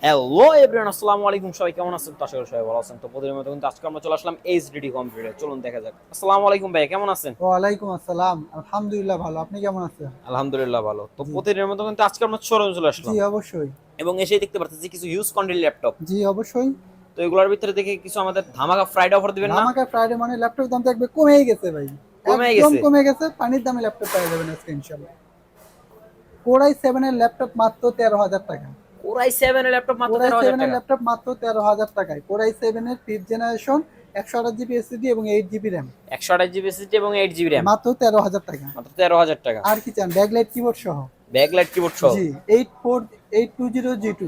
Hello everyone, আসসালামু আলাইকুম। সবাই কেমন আছেন? তো আশা করি সবাই ভালো আছেন। তো প্রতিদিনের মতো কিন্তু আজকে আমরা চলে আসলাম এইচডিডি কম্পিউটারে। চলুন দেখা যাক। আসসালামু আলাইকুম ভাই, কেমন আছেন? ওয়ালাইকুম আসসালাম। আলহামদুলিল্লাহ ভালো। আপনি কেমন আছেন? আলহামদুলিল্লাহ ভালো। তো জি প্রতিদিনের মতো কিন্তু আজকে আমরা শোরুমে চলে জি আসলাম অবশ্যই। এবং এসেই দেখতে পাচ্ছি কিছু ইউজ কন্ডিল ল্যাপটপ। জি অবশ্যই। তো এগুলোর ভিতরে দেখে কিছু আমাদের ধামাকা ফ্রাইডে অফার দিবেন না? ধামাকা ফ্রাইডে মানে ল্যাপটপ দাম তো একবার কমেই গেছে ভাই। কমে একদম গেছে। কমে গেছে। পানির দামে ল্যাপটপ পেয়ে যাবেন আজকে ইনশাআল্লাহ। Core i7 এর ল্যাপটপ মাত্র 13,000 টাকা। Core i7 এর ল্যাপটপ মাত্র Core i7 13,000 এর টাকা। ল্যাপটপ মাত্র 13,000 টাকায়। Core i7 এর 5th জেনারেশন 128 জিবি এসএসডি এবং 8 জিবি RAM 128 জিবি এসএসডি এবং 8 জিবি RAM মাত্র 13,000 টাকা। মাত্র 13,000 টাকা। আর কি চান? ব্যাকলাইট কিবোর্ড সহ। ব্যাকলাইট কিবোর্ড সহ। জি 820G2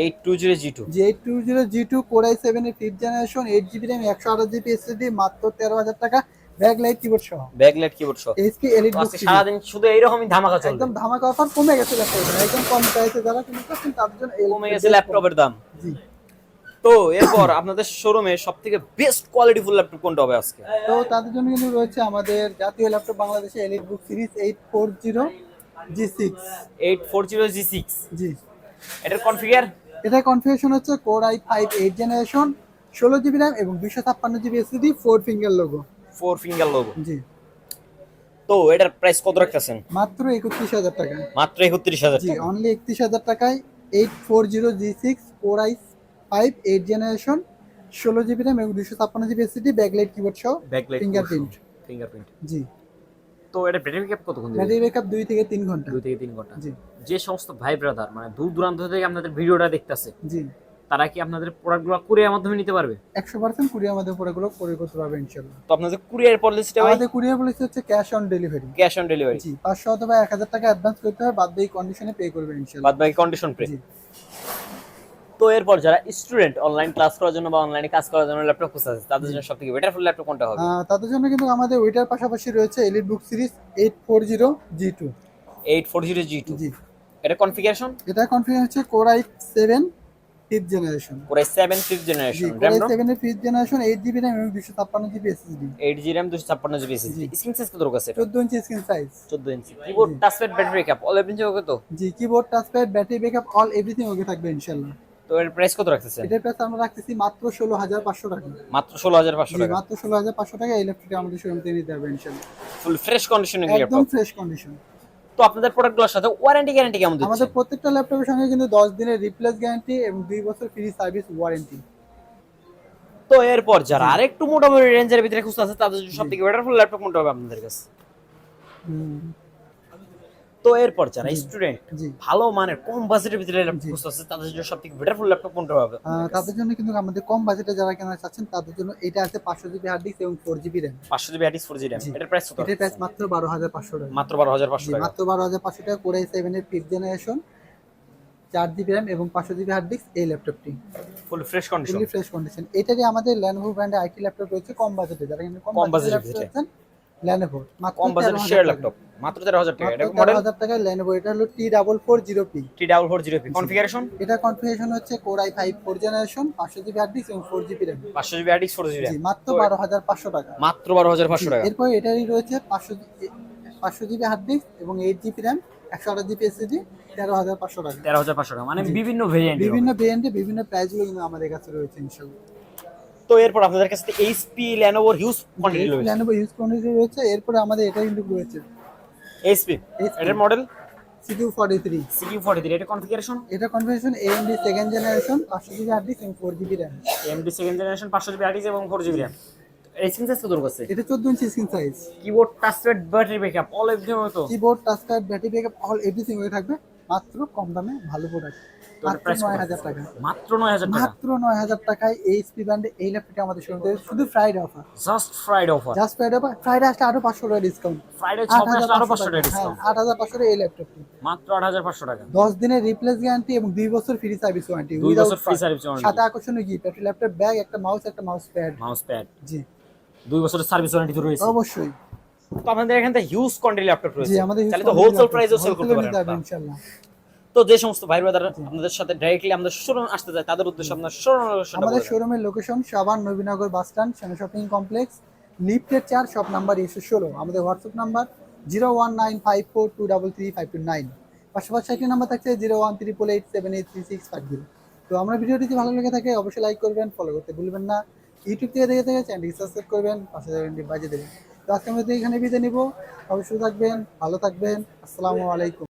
820G2। জি 820G2 Core i7 এর 5th generation 8 GB RAM 128 GB SSD মাত্র 13,000 টাকা ব্যাকলাইট কিবোর্ড সহ। ব্যাকলাইট কিবোর্ড সহ। এইচপি এলিট তো বুক আজকে সিরিজ সারাদিন শুধু এইরকমই ধামাকা চলবে। একদম ধামাকা অফার কমে গেছে ল্যাপটপ একদম কম প্রাইসে যারা কিনতেছেন তাদের জন্য কমে গেছে ল্যাপটপের দাম। জি। তো এরপর আপনাদের শোরুমে সবথেকে বেস্ট কোয়ালিটি ফুল ল্যাপটপ কোনটা হবে আজকে? তো তাদের জন্য কিন্তু রয়েছে আমাদের জাতীয় ল্যাপটপ বাংলাদেশে এলিট বুক সিরিজ 840G6 840G6। জি। এটার কনফিগার? এটা কনফিগারেশন হচ্ছে Core i5 8 generation 16 GB RAM এবং 256 GB SSD 4 finger logo 4 finger logo. জি। তো এটার প্রাইস কত রাখতেছেন? মাত্র 31,000 টাকা। মাত্র 31,000 জি টাকা। অনলি 31,000 টাকায় 840G6 Core i5 8 generation 16 GB RAM এবং 256 জিবি এসএসডি ব্যাকলাইট কিবোর্ড সহ ব্যাকলাইট ফিঙ্গারপ্রিন্ট ফিঙ্গারপ্রিন্ট। জি। তো এটা ব্যাটারি ব্যাকআপ কতক্ষণ দিবে? ব্যাটারি ব্যাকআপ 2 থেকে 3 ঘন্টা 2 থেকে 3 ঘন্টা। জি যে সমস্ত ভাই ব্রাদার মানে দূর দূরান্ত থেকে আপনাদের ভিডিওটা দেখতেছে, জি তারা কি আপনাদের প্রোডাক্টগুলো কুরিয়ার মাধ্যমে নিতে পারবে? 100% কুরিয়ার মাধ্যমে পুরোগুলো কুরিয়ার করতে পারবে ইনশাআল্লাহ। তো আপনাদের কুরিয়ার পলিসিটা ভাই? আমাদের কুরিয়ার পলিসি হচ্ছে cash on delivery. Cash on delivery. জি 500 অথবা 1000 টাকা অ্যাডভান্স করতে হবে, বাদ বাকি কন্ডিশনে পে করবে ইনশাআল্লাহ। বাদ বাকি কন্ডিশন পে। জি। তো এরপর যারা স্টুডেন্ট অনলাইন ক্লাস করার জন্য বা অনলাইনে কাজ করার জন্য ল্যাপটপ খুঁজছে তাদের জন্য সবথেকে বেটার ফুল ল্যাপটপ কোনটা হবে? তাদের জন্য কিন্তু আমাদের ওইটার পাশাপাশি রয়েছে এলিট বুক সিরিজ 840G2 840G2। জি। এটা কনফিগারেশন? এটা কনফিগার হচ্ছে Core i7 5th generation Core i7 5th জি জেনারেশন। Core RAM i7 এর 5th জেনারেশন 8 জিবি RAM এবং 256 GB SSD 8GB RAM 256GB SSD। Screen size কত আছে এটা? 14 inch screen size 14 inch. Keyboard touchpad battery backup all everything okay তো? জি keyboard touchpad battery backup all everything okay থাকবে ইনশাআল্লাহ। তো এর প্রাইস কত রাখতেছেন? এটার প্রাইস আমরা রাখতেছি মাত্র 16,500 টাকা। মাত্র 16,500 জি টাকা। মাত্র 16,500 টাকা এই ল্যাপটপটা আমাদের শোরুম থেকে নিতে হবে ইনশাআল্লাহ। ফুল ফ্রেশ কন্ডিশনিং একদম ল্যাপটপ। Fresh condition. তো আপনাদের প্রোডাক্টগুলোর সাথে ওয়ারেন্টি গ্যারান্টি কেমন দিচ্ছেন? আমাদের প্রত্যেকটা ল্যাপটপের সঙ্গে কিন্তু 10 দিনের রিপ্লেস গ্যারান্টি এবং 2 বছর ফ্রি সার্ভিস ওয়ারেন্টি। তো এরপর যারা আরেকটু মোটামুটি রেঞ্জের ভিতরে খুঁজতে আছে তাদের জন্য সবথেকে বেটার ফুল ল্যাপটপ কোনটা হবে আপনাদের কাছে? তো এরপর যারা জি। স্টুডেন্ট জি ভালো মানের কম বাজেটের ভিতরে ল্যাপটপ জি। খুঁজতে আছে তাদের জন্য সবথেকে বেটার ফুল ল্যাপটপ কোনটা হবে? তাদের জন্য কিন্তু আমাদের কম বাজেটে যারা কেনা চাচ্ছেন তাদের জন্য এটা আছে 500 জিবি হার্ড ডিস্ক এবং 4 GB RAM। 500GB hard disk 4GB RAM। জি। এটার প্রাইস কত? এটার প্রাইস মাত্র 12,500 টাকা। মাত্র 12,500 জি টাকা। মাত্র 12,500 টাকা Core i7 এর 5th জেনারেশন 4 জিবি RAM এবং 500 জিবি হার্ড ডিস্ক এই ল্যাপটপটি full fresh condition. Fully fresh condition. এটারই আমাদের Lenovo ব্র্যান্ডের আইটি ল্যাপটপ রয়েছে কম বাজেটে, যারা কিন্তু কম কম বাজেটের বাজেটে ভিতরে। চাচ্ছেন Lenovo মাত্র কম বাজেটের শেয়ার ল্যাপটপ মাত্র 13,000 টাকা। এটা মডেল 13,000 টাকায় Lenovo। এটা হলো T440P। T440P। কনফিগারেশন? এটা কনফিগারেশন হচ্ছে Core i5 4 generation 500 GB hard disk এবং 4 GB RAM। 500GB hard disk 4GB জি RAM। মাত্র 12,500 টাকা। মাত্র 12,500 টাকা। এরপর এটারই রয়েছে 500 জিবি হার্ড ডিস্ক এবং 8 জিবি RAM 128 জিবি এসএসডি 13,500 টাকা। 13,500 টাকা মানে বিভিন্ন ভেরিয়েন্ট। বিভিন্ন ব্র্যান্ডে বিভিন্ন প্রাইসগুলো কিন্তু আমাদের কাছে রয়েছে ইনশাআল্লাহ। তো এরপর আপনাদের কাছে HP Lenovo হিউজ কোয়ান্টিটি রয়েছে। Lenovo ইউজ কোয়ান্টিটি রয়েছে। এরপরে আমাদের এটা কিন্তু রয়েছে HP এটার মডেল CQ43। CQ43। এটা কনফিগারেশন? এটা configuration AMD second generation 500 GB hard disk এবং 4 GB RAM। AMD second generation 500GB hard disk এবং 4GB RAM। এই স্ক্রিন সাইজ কত আছে? এটা 14 inch screen size. Keyboard touchpad battery backup all everything তো? Keyboard touchpad battery backup all everything হয়ে থাকবে। মাত্র কম দামে ভালো প্রোডাক্ট মাত্র 9,000 টাকা। মাত্র 9,000 টাকা। মাত্র 9,000 টাকায় এইচপি ব্র্যান্ডে এই ল্যাপটপটি আমাদের শোরুম থেকে শুধু Friday offer. Just Friday offer. Just Friday offer. Friday আসলে আরো 500 টাকা ডিসকাউন্ট। ফ্রাইডে 6 আসলে আরো 500 টাকা ডিসকাউন্ট। 8,500 টাকা এই ল্যাপটপটি মাত্র 8,500 টাকা। 10 দিনের রিপ্লেস গ্যারান্টি এবং 2 বছর ফ্রি সার্ভিস ওয়ারেন্টি। 2 বছর ফ্রি সার্ভিস ওয়ারেন্টি। সাথে আকর্ষণীয় গিফট একটা ল্যাপটপ ব্যাগ, একটা মাউস প্যাড। Mouse pad. জি 2 বছরের সার্ভিস ওয়ারেন্টি তো রয়েছে। অবশ্যই। তো আপনাদের এখানে তো হিউজ কোয়ান্টিটি ল্যাপটপ রয়েছে। জি আমাদের তাহলে তো হোলসেল প্রাইসেও সেল করতে পারেন ইনশাআল্লাহ। তো যে সমস্ত ভাই ব্রাদার আপনাদের সাথে ডাইরেক্টলি আমাদের শোরুম আসতে চায় তাদের উদ্দেশ্যে আপনার শোরুম আমাদের শোরুমের location Savar Nabinagar bus stand, সেনা শপিং কমপ্লেক্স, লিফটের 4, শপ নাম্বার 116। আমাদের হোয়াটসঅ্যাপ নাম্বার 019542333529। পাশাপাশি একটি নাম্বার থাকছে 0188878365। তো আমার ভিডিওটি যদি ভালো লেগে থাকে অবশ্যই লাইক করবেন, ফলো করতে ভুলবেন না। ইউটিউব থেকে দেখে থাকে চ্যানেলটি সাবস্ক্রাইব করবেন, পাশে থাকবেন বাজিয়ে দেবেন। তো আজকে আমরা এখানে বিদায় নিব। অবশ্যই থাকবেন, ভালো থাকবেন। আসসালামু আলাইকুম।